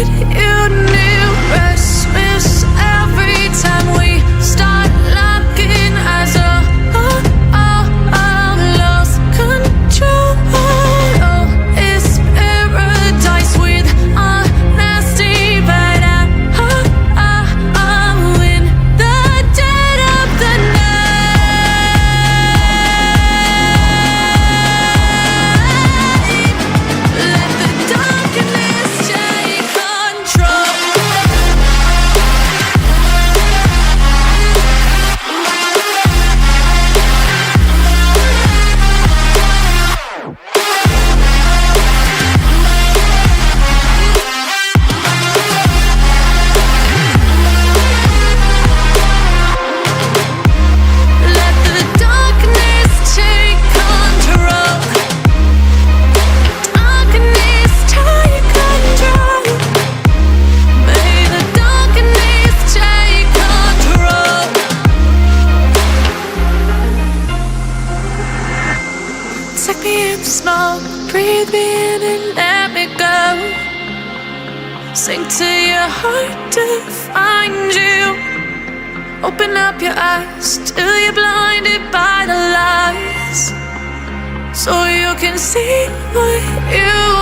what you knew. Restless every time we start looking as a lost control. Oh, it's paradise with honesty, but I'm in the dead of the night. Let the darkness take control. Let the darkness take control. Darkness take control. May the darkness take control. Take me in the smoke, breathe me in and let me go. Sink to your heart to find you. Open up your eyes till you're blinded by the lies, so you can see what you